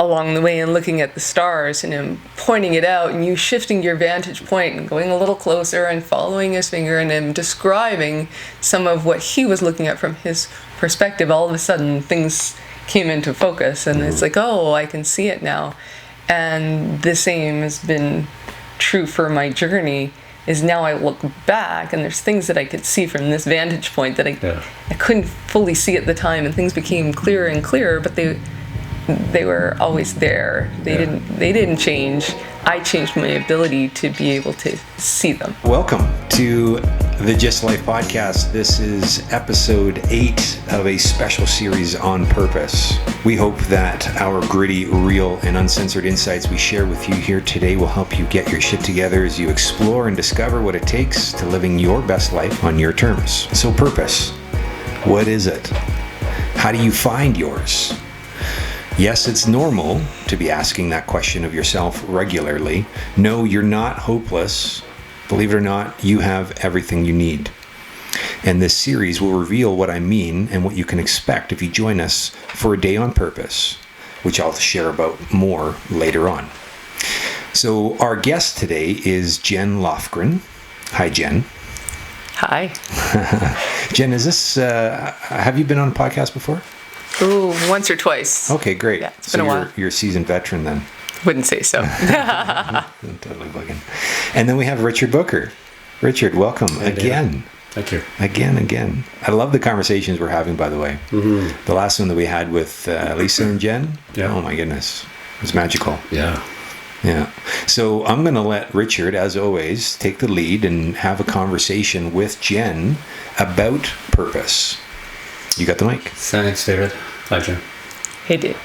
along the way and looking at the stars and him pointing it out and you shifting your vantage point and going a little closer and following his finger and him describing some of what he was looking at from his perspective, all of a sudden things came into focus and it's like, oh, I can see it now. And the same has been true for my journey, is now I look back and there's things that I could see from this vantage point that I couldn't fully see at the time, and things became clearer and clearer, but they were always there. They didn't change. I changed my ability to be able to see them. Welcome to the Just Life podcast. This is episode 8 of a special series on purpose. We hope that our gritty, real, and uncensored insights we share with you here today will help you get your shit together as you explore and discover what it takes to living your best life on your terms. So purpose, what is it? How do you find yours? Yes, it's normal to be asking that question of yourself regularly. No, you're not hopeless. Believe it or not, you have everything you need. And this series will reveal what I mean and what you can expect if you join us for a day on purpose, which I'll share about more later on. So our guest today is Jenn Lofgren. Hi, Jenn. Hi. Jenn, is this, have you been on a podcast before? Ooh, once or twice. Okay, great. Yeah, it's been a while. You're a seasoned veteran then. Wouldn't say so. Totally bugging. And then we have Richard Booker. Richard, welcome again. Thank you. Again. I love the conversations we're having, by the way. Mm-hmm. The last one that we had with Lisa and Jen. Yeah. Oh my goodness. It was magical. Yeah. So I'm going to let Richard, as always, take the lead and have a conversation with Jenn about purpose. You got the mic. Thanks, David. Hi, Jen. Hey, Dave.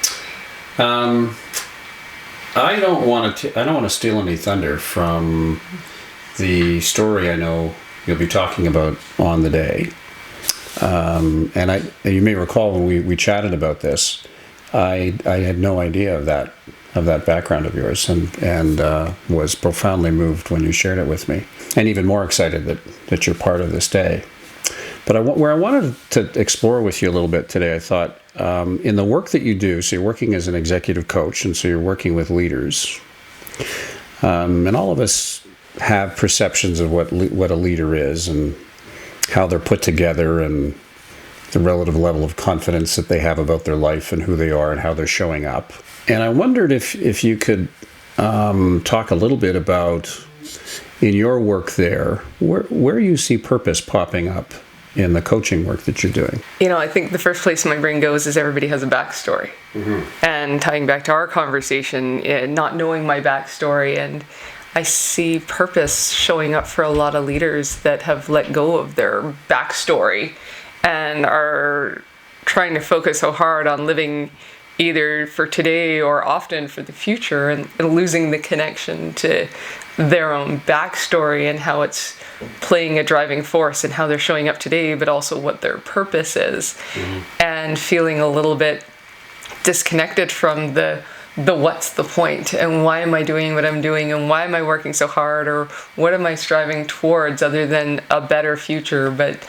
I don't want to steal any thunder from the story I know you'll be talking about on the day. And you may recall when we chatted about this, I had no idea of that background of yours, and was profoundly moved when you shared it with me, and even more excited that you're part of this day. But where I wanted to explore with you a little bit today, I thought, in the work that you do, so you're working as an executive coach, and so you're working with leaders, and all of us have perceptions of what a leader is and how they're put together and the relative level of confidence that they have about their life and who they are and how they're showing up. And I wondered if you could talk a little bit about, in your work there, where you see purpose popping up in the coaching work that you're doing. I think the first place my brain goes is everybody has a backstory. Mm-hmm. And tying back to our conversation, not knowing my backstory, and I see purpose showing up for a lot of leaders that have let go of their backstory and are trying to focus so hard on living either for today or often for the future, and losing the connection to their own backstory and how it's playing a driving force and how they're showing up today, but also what their purpose is. Mm-hmm. And feeling a little bit disconnected from the what's the point, and why am I doing what I'm doing, and why am I working so hard, or what am I striving towards other than a better future. But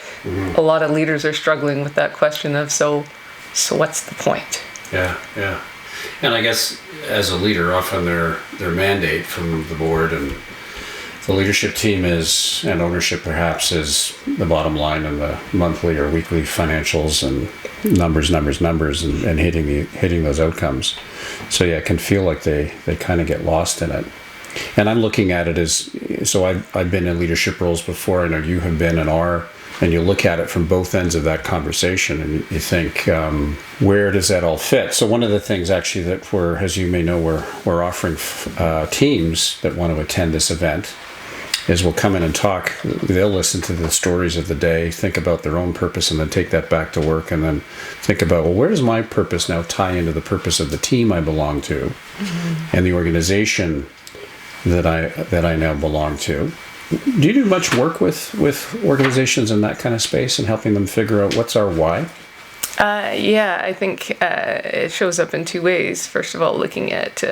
a lot of leaders are struggling with that question of so what's the point? Yeah. And I guess as a leader, often their mandate from the board and the leadership team is, and ownership perhaps, is the bottom line and the monthly or weekly financials and numbers and hitting those outcomes. So yeah, it can feel like they kind of get lost in it. And I'm looking at it as, so I've been in leadership roles before, I know you have been and are, and you look at it from both ends of that conversation and you think, where does that all fit? So one of the things actually that as you may know, we're offering teams that want to attend this event is we'll come in and talk. They'll listen to the stories of the day, think about their own purpose, and then take that back to work, and then think about, well, where does my purpose now tie into the purpose of the team I belong to, and the organization that I now belong to. Do you do much work with organizations in that kind of space and helping them figure out what's our why? Yeah, I think it shows up in two ways. First of all, looking at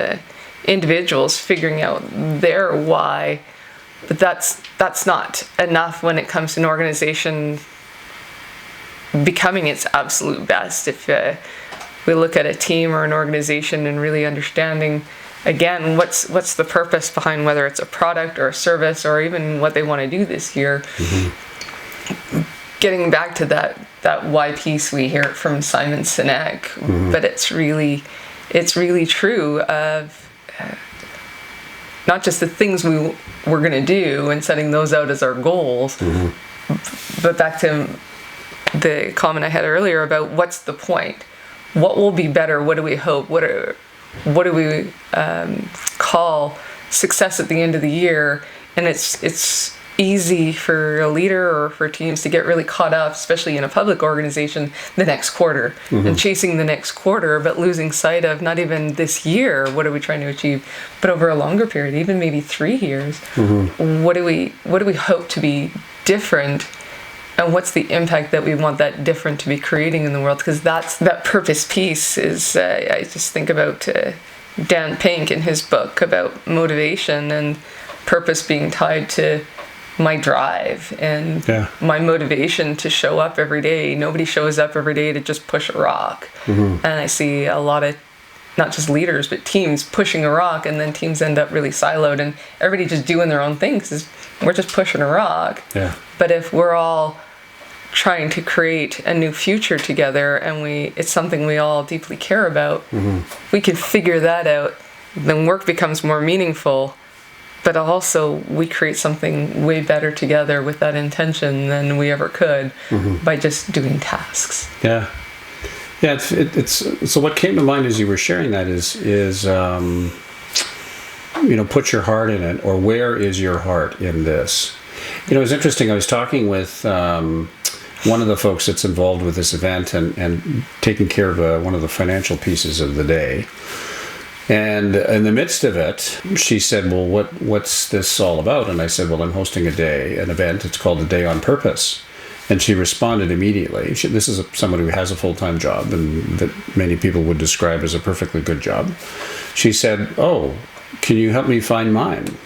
individuals figuring out their why, but that's not enough when it comes to an organization becoming its absolute best. If we look at a team or an organization and really understanding, again, what's the purpose behind whether it's a product or a service or even what they want to do this year. Getting back to that why piece, we hear it from Simon Sinek, but it's really true of not just the things we're going to do and setting those out as our goals, but back to the comment I had earlier about what's the point? What will be better? What do we hope? What do we call success at the end of the year? And it's easy for a leader or for teams to get really caught up, especially in a public organization, the next quarter and chasing the next quarter, but losing sight of not even this year, what are we trying to achieve, but over a longer period, even maybe 3 years. What do we hope to be different, and what's the impact that we want that different to be creating in the world? Because that purpose piece is, I just think about Dan Pink in his book about motivation and purpose being tied to my drive and my motivation to show up every day. Nobody shows up every day to just push a rock. And I see a lot of, not just leaders, but teams pushing a rock, and then teams end up really siloed and everybody just doing their own thing because we're just pushing a rock. But if we're all trying to create a new future together and it's something we all deeply care about, we can figure that out, then work becomes more meaningful. But also, we create something way better together with that intention than we ever could by just doing tasks. Yeah. It's so. What came to mind as you were sharing that is put your heart in it, or where is your heart in this? It was interesting. I was talking with one of the folks that's involved with this event and taking care of one of the financial pieces of the day. And in the midst of it, she said, well, what's this all about? And I said, well, I'm hosting an event. It's called A Day on Purpose. And she responded immediately. This is someone who has a full-time job and that many people would describe as a perfectly good job. She said, oh, can you help me find mine?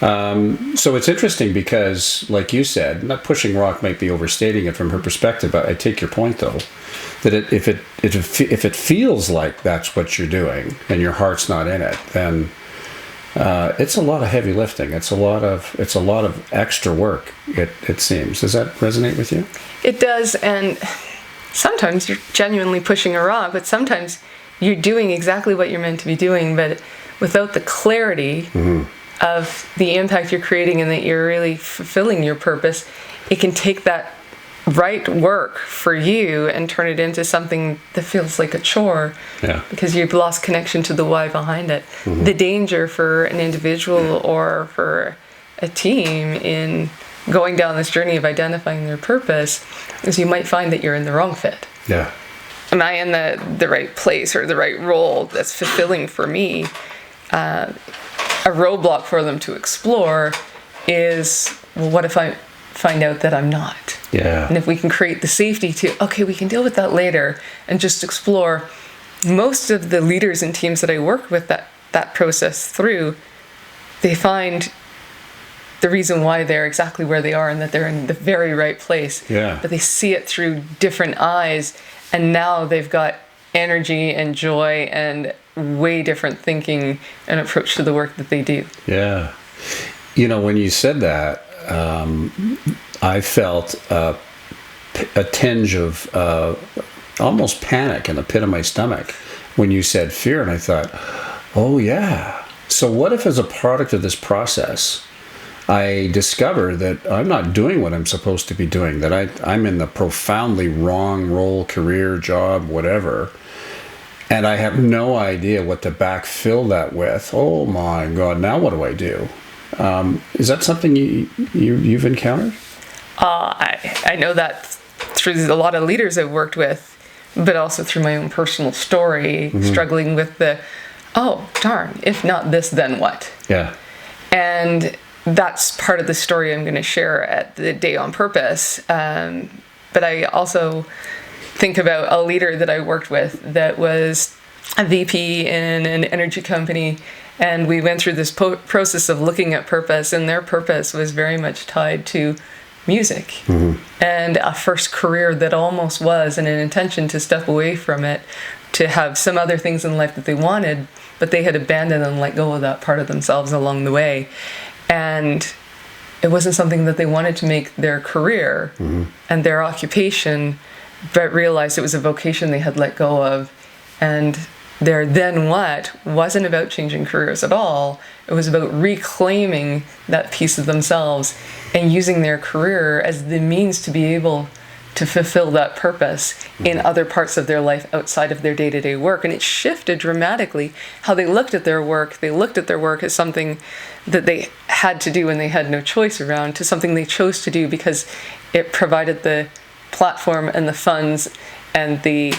So it's interesting because, like you said, not pushing rock might be overstating it from her perspective. I take your point, though, that if it feels like that's what you're doing and your heart's not in it, then it's a lot of heavy lifting. It's a lot of extra work. It seems. Does that resonate with you? It does, and sometimes you're genuinely pushing a rock, but sometimes you're doing exactly what you're meant to be doing, but without the clarity of the impact you're creating and that you're really fulfilling your purpose, it can take that right work for you and turn it into something that feels like a chore because you've lost connection to the why behind it. The danger for an individual or for a team in going down this journey of identifying their purpose is you might find that you're in the wrong fit. Am I in the right place or the right role that's fulfilling for me? A roadblock for them to explore is, well, what if I find out that I'm not? And if we can create the safety to, we can deal with that later and just explore. Most of the leaders and teams that I work with that process through, they find the reason why they're exactly where they are and that they're in the very right place. But they see it through different eyes, and now they've got energy and joy and way different thinking and approach to the work that they do. When you said that, I felt a tinge of almost panic in the pit of my stomach when you said fear, and I thought, oh yeah. So what if, as a product of this process, I discover that I'm not doing what I'm supposed to be doing, that I'm in the profoundly wrong role, career, job, whatever, and I have no idea what to backfill that with? Oh my God, now what do I do? Is that something you've encountered? I know that through a lot of leaders I've worked with, but also through my own personal story, struggling with oh darn, if not this, then what? And that's part of the story I'm going to share at the Day on Purpose. But I also think about a leader that I worked with that was a VP in an energy company, and we went through this process of looking at purpose, and their purpose was very much tied to music. And a first career that almost was, and an intention to step away from it, to have some other things in life that they wanted, but they had abandoned and let go of that part of themselves along the way. And it wasn't something that they wanted to make their career and their occupation, but realized it was a vocation they had let go of. And their then what wasn't about changing careers at all. It was about reclaiming that piece of themselves and using their career as the means to be able to fulfill that purpose in other parts of their life outside of their day-to-day work. And it shifted dramatically how they looked at their work. They looked at their work as something that they had to do and they had no choice around, to something they chose to do because it provided the platform and the funds and the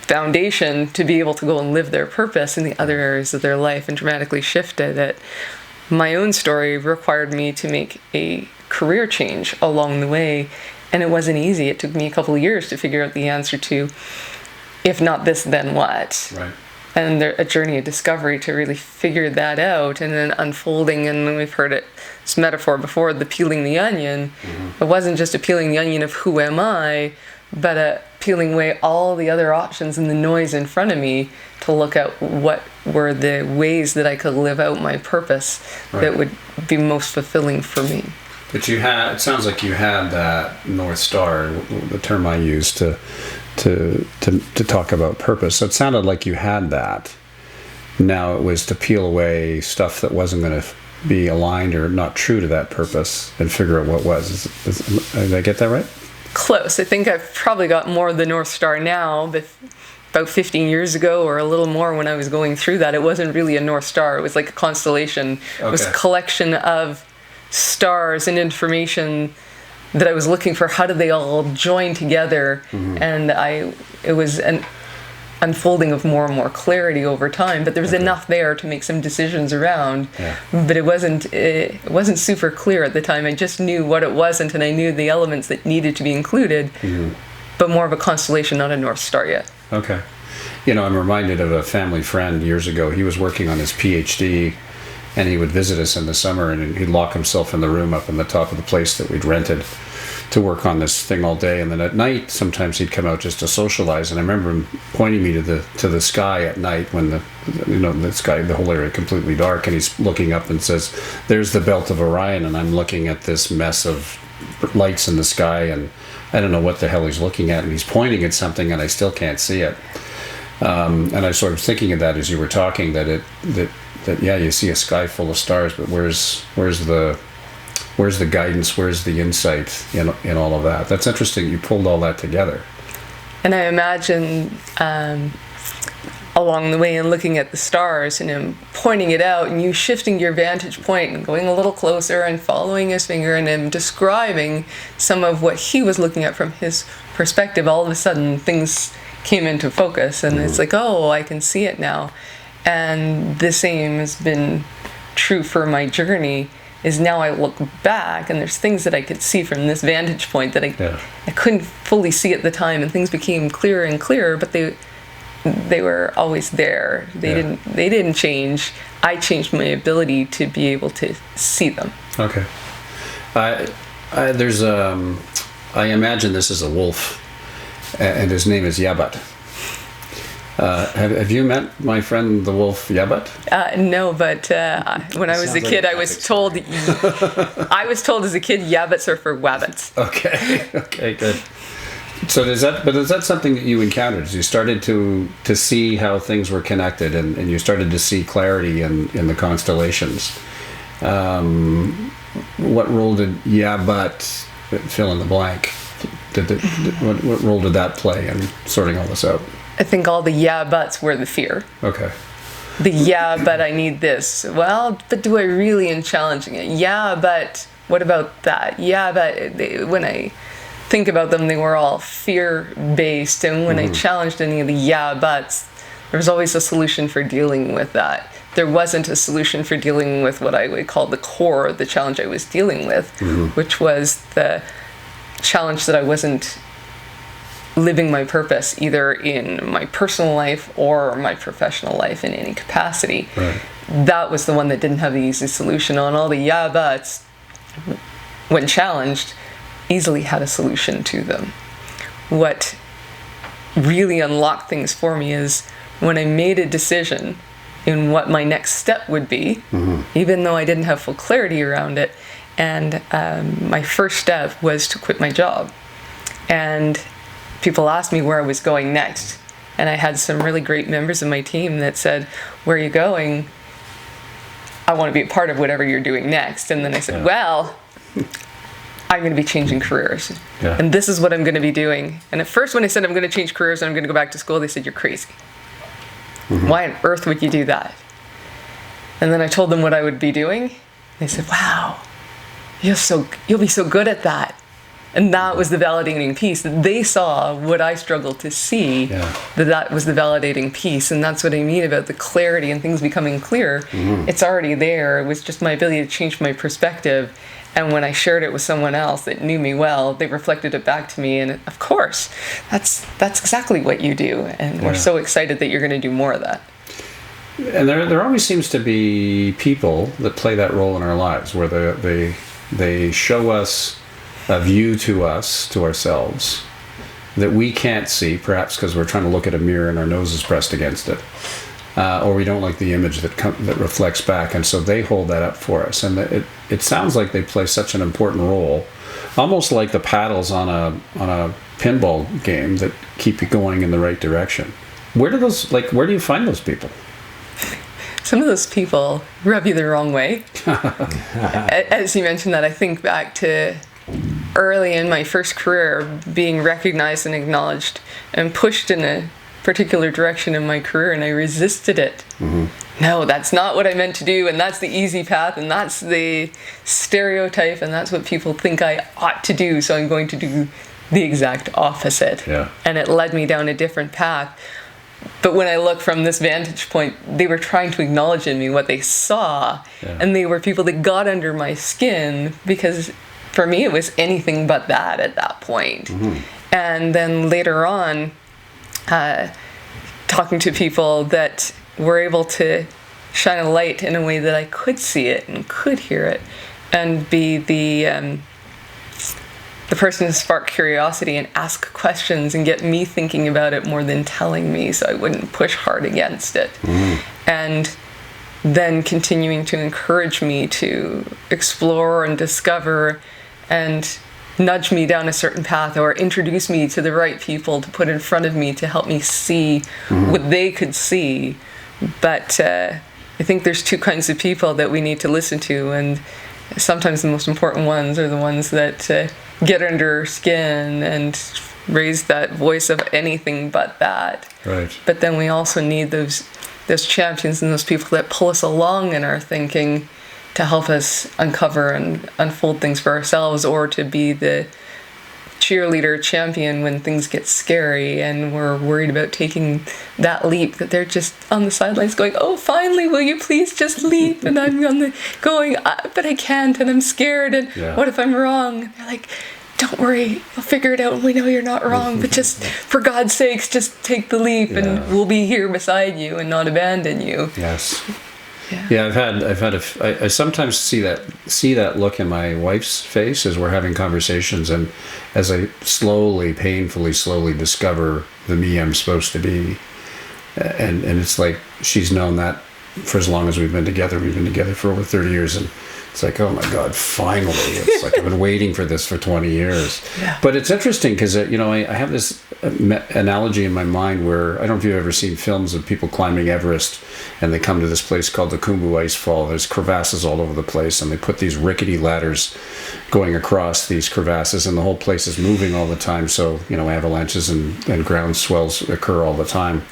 foundation to be able to go and live their purpose in the other areas of their life, and dramatically shifted it. My own story required me to make a career change along the way, and it wasn't easy. It took me a couple of years to figure out the answer to, if not this, then what? Right. And a journey of discovery to really figure that out, and then unfolding, and we've heard it, this metaphor before, the peeling the onion. It wasn't just a peeling the onion of who am I, but a peeling away all the other options and the noise in front of me to look at what were the ways that I could live out my purpose that would be most fulfilling for me. But it sounds like you had that North Star, the term I use to talk about purpose. So it sounded like you had that. Now it was to peel away stuff that wasn't going to be aligned or not true to that purpose and figure out what was. Did I get that right? Close. I think I've probably got more of the North Star now, but about 15 years ago or a little more when I was going through that, it wasn't really a North Star. It was like a constellation. It was a collection of stars and information that I was looking for. How did they all join together? And it was an unfolding of more and more clarity over time, but there was enough there to make some decisions around. But it wasn't super clear at the time. I just knew what it wasn't, and I knew the elements that needed to be included, but more of a constellation, not a North Star yet. Okay. I'm reminded of a family friend years ago. He was working on his PhD, and he would visit us in the summer, and he'd lock himself in the room up in the top of the place that we'd rented to work on this thing all day. And then at night, sometimes he'd come out just to socialize. And I remember him pointing me to the sky at night when the sky, the whole area completely dark, and he's looking up and says, "There's the belt of Orion," and I'm looking at this mess of lights in the sky, and I don't know what the hell he's looking at, and he's pointing at something, and I still can't see it. And I was sort of thinking of that as you were talking, that you see a sky full of stars, but where's the guidance, where's the insight in all of that? That's interesting. You pulled all that together. And I imagine along the way and looking at the stars and him pointing it out, and you shifting your vantage point and going a little closer and following his finger, and him describing some of what he was looking at from his perspective. All of a sudden things came into focus, and it's like, oh, I can see it now. And the same has been true for my journey, is now I look back and there's things that I could see from this vantage point that I couldn't fully see at the time, and things became clearer and clearer, but they were always there. They didn't change. I changed my ability to be able to see them. Okay. I imagine this is a wolf, and his name is Yabat. Have you met my friend the wolf Yabat? No, but when I was a kid, I was told as a kid, Yabbits are for wabbits. Okay, good. So is that something that you encountered as you started to see how things were connected, and you started to see clarity in the constellations? What role did Yabat fill in the blank? What role did that play in sorting all this out? I think all the yeah buts were the fear. Okay. The yeah, but I need this. Well, but do I really, in challenging it? Yeah, but what about that? Yeah, but when I think about them, they were all fear-based. And when I challenged any of the yeah buts, there was always a solution for dealing with that. There wasn't a solution for dealing with what I would call the core, the challenge I was dealing with, which was the challenge that I wasn't living my purpose either in my personal life or my professional life in any capacity. Right. That was the one that didn't have the easy solution on. All the yeah buts, when challenged, easily had a solution to them. What really unlocked things for me is when I made a decision in what my next step would be, even though I didn't have full clarity around it. And my first step was to quit my job. And people asked me where I was going next. And I had some really great members of my team that said, "Where are you going? I want to be a part of whatever you're doing next." And then I said, well, I'm going to be changing careers. Yeah. And this is what I'm going to be doing. And at first when I said I'm going to change careers and I'm going to go back to school, they said, "You're crazy. Why on earth would you do that?" And then I told them what I would be doing. They said, "Wow, you'll be so good at that." And that was the validating piece, that they saw what I struggled to see, that was the validating piece. And that's what I mean about the clarity and things becoming clear. It's already there. It was just my ability to change my perspective. And when I shared it with someone else that knew me well, they reflected it back to me. And of course, that's exactly what you do. And we're so excited that you're going to do more of that. And there always seems to be people that play that role in our lives, where they show us a view to us, to ourselves, that we can't see, perhaps because we're trying to look at a mirror and our nose is pressed against it, or we don't like the image that reflects back, and so they hold that up for us. And it sounds like they play such an important role, almost like the paddles on a pinball game that keep you going in the right direction. Where do you find those people? Some of those people rub you the wrong way. As you mentioned that, I think back to early in my first career, being recognized and acknowledged and pushed in a particular direction in my career, and I resisted it. No, that's not what I meant to do, and that's the easy path, and that's the stereotype, and that's what people think I ought to do, so I'm going to do the exact opposite. Yeah. And it led me down a different path. But when I look from this vantage point, they were trying to acknowledge in me what they saw, and they were people that got under my skin, because for me it was anything but that at that point. And then later on, talking to people that were able to shine a light in a way that I could see it and could hear it, and be the person to spark curiosity and ask questions and get me thinking about it more than telling me, so I wouldn't push hard against it. And then continuing to encourage me to explore and discover and nudge me down a certain path, or introduce me to the right people to put in front of me to help me see what they could see. But I think there's two kinds of people that we need to listen to, and sometimes the most important ones are the ones that get under our skin and raise that voice of anything but that. Right. But then we also need those champions and those people that pull us along in our thinking to help us uncover and unfold things for ourselves, or to be the cheerleader champion when things get scary and we're worried about taking that leap, that they're just on the sidelines going, "Oh, finally, will you please just leap?" And I'm going, "But I can't, and I'm scared, and what if I'm wrong?" And they're like, "Don't worry, we'll figure it out, and we know you're not wrong, but just, for God's sakes, just take the leap, and we'll be here beside you and not abandon you." Yes. Yeah, I sometimes see that look in my wife's face as we're having conversations, and as I painfully slowly discover the me I'm supposed to be, and it's like she's known that for as long as we've been together. We've been together for over 30 years, and it's like, oh my God, finally! It's like I've been waiting for this for 20 years. But it's interesting because I have this analogy in my mind where, I don't know if you've ever seen films of people climbing Everest, and they come to this place called the Khumbu Icefall. There's crevasses all over the place, and they put these rickety ladders going across these crevasses, and the whole place is moving all the time. So avalanches and ground swells occur all the time.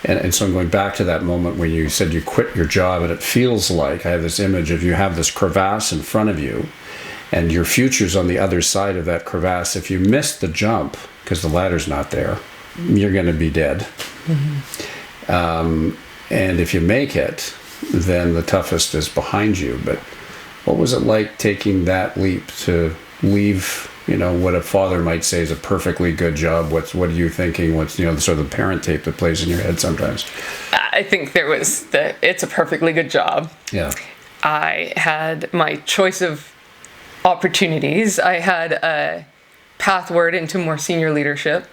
And so I'm going back to that moment when you said you quit your job, and it feels like I have this image of you have this crevasse in front of you, and your future's on the other side of that crevasse. If you miss the jump because the ladder's not there, you're going to be dead. And if you make it, then the toughest is behind you. But what was it like taking that leap to leave, what a father might say is a perfectly good job? What are you thinking? What's, sort of the parent tape that plays in your head sometimes? I think there was it's a perfectly good job. Yeah. I had my choice of opportunities. I had a pathward into more senior leadership.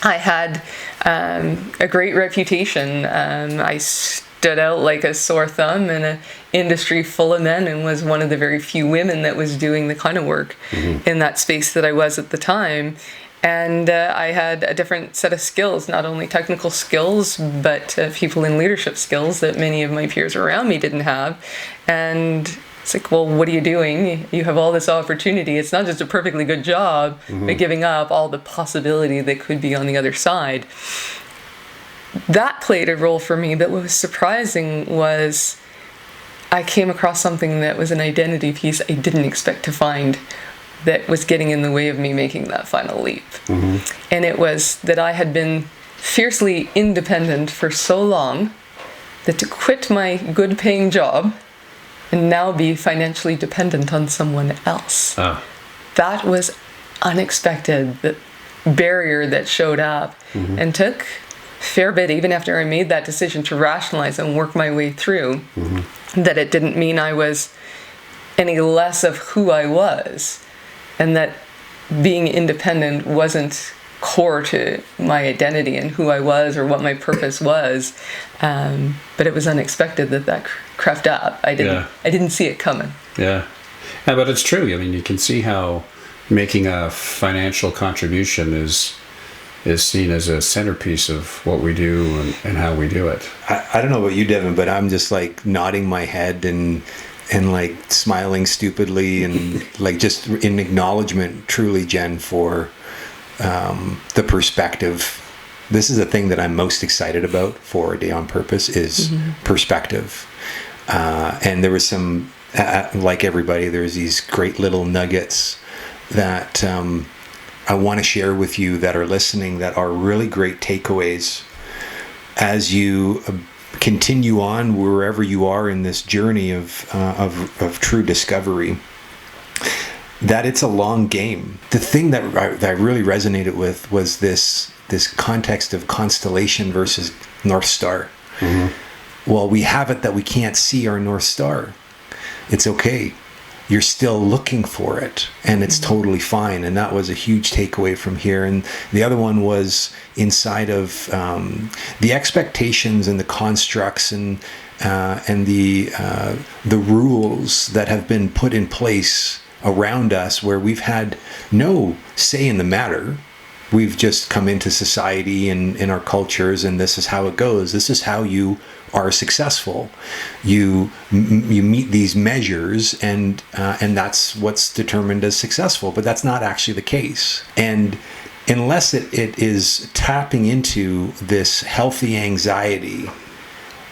I had a great reputation. I stood out like a sore thumb in an industry full of men, and was one of the very few women that was doing the kind of work in that space that I was at the time. And I had a different set of skills, not only technical skills, but people in leadership skills that many of my peers around me didn't have. And it's like, well, what are you doing? You have all this opportunity. It's not just a perfectly good job, but giving up all the possibility that could be on the other side. That played a role for me, but what was surprising was I came across something that was an identity piece I didn't expect to find, that was getting in the way of me making that final leap. And it was that I had been fiercely independent for so long that to quit my good paying job and now be financially dependent on someone else. That was unexpected, the barrier that showed up, and took a fair bit, even after I made that decision, to rationalize and work my way through, that it didn't mean I was any less of who I was, and that being independent wasn't core to my identity and who I was or what my purpose was. But it was unexpected that crept up. I didn't see it coming. Yeah, but it's true. I mean, you can see how making a financial contribution is seen as a centerpiece of what we do and how we do it. I don't know about you, Devin, but I'm just like nodding my head and like smiling stupidly and like just in acknowledgement, truly, Jen, for the perspective. This is the thing that I'm most excited about for A Day on Purpose is perspective. And there was some, like everybody, there's these great little nuggets that I want to share with you that are listening, that are really great takeaways as you continue on wherever you are in this journey of true discovery. That it's a long game. The thing that I really resonated with was this context of constellation versus North Star. Well, we have it that we can't see our North Star. It's okay. You're still looking for it, and it's totally fine. And that was a huge takeaway from here. And the other one was inside of the expectations and the constructs and the rules that have been put in place around us, where we've had no say in the matter. We've just come into society and in our cultures, and this is how it goes. This is how you are successful. You meet these measures, and that's what's determined as successful. But that's not actually the case. And unless it is tapping into this healthy anxiety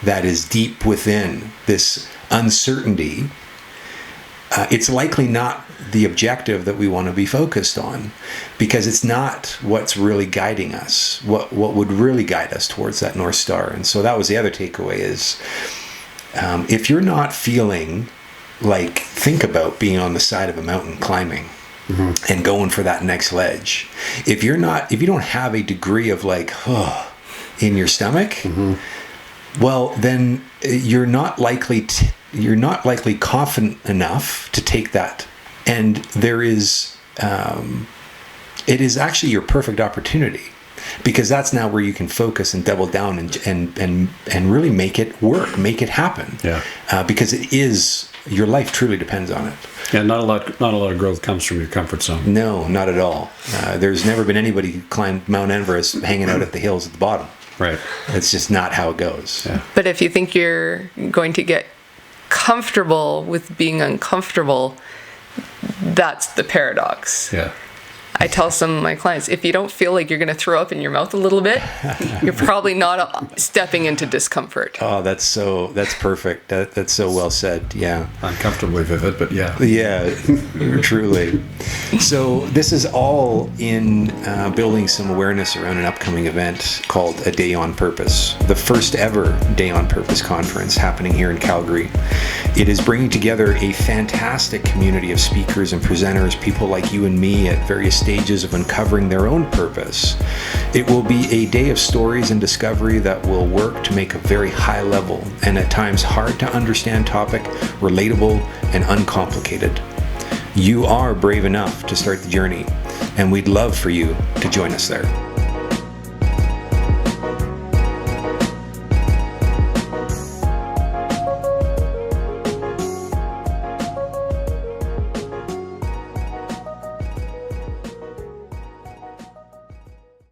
that is deep within, this uncertainty, it's likely not the objective that we want to be focused on, because it's not what's really guiding us, what would really guide us towards that North Star. And so that was the other takeaway is, if you're not feeling like, think about being on the side of a mountain climbing and going for that next ledge. If you don't have a degree of like, in your stomach, well, then you're not likely confident enough to take that. And there is, it is actually your perfect opportunity, because that's now where you can focus and double down and really make it work, make it happen. Because it is, your life truly depends on it. Yeah, not a lot of growth comes from your comfort zone. No, not at all. There's never been anybody who climbed Mount Everest hanging out at the hills at the bottom. Right. It's just not how it goes. Yeah. But if you think you're going to get comfortable with being uncomfortable, that's the paradox. Yeah. I tell some of my clients, if you don't feel like you're going to throw up in your mouth a little bit, you're probably not stepping into discomfort. Oh, that's perfect. That's so well said. Yeah. Uncomfortably vivid, but yeah. Yeah, truly. So this is all in building some awareness around an upcoming event called A Day on Purpose, the first ever Day on Purpose conference happening here in Calgary. It is bringing together a fantastic community of speakers and presenters, people like you and me at various stages of uncovering their own purpose. It will be a day of stories and discovery that will work to make a very high level and at times hard to understand topic relatable and uncomplicated. You are brave enough to start the journey, and we'd love for you to join us there.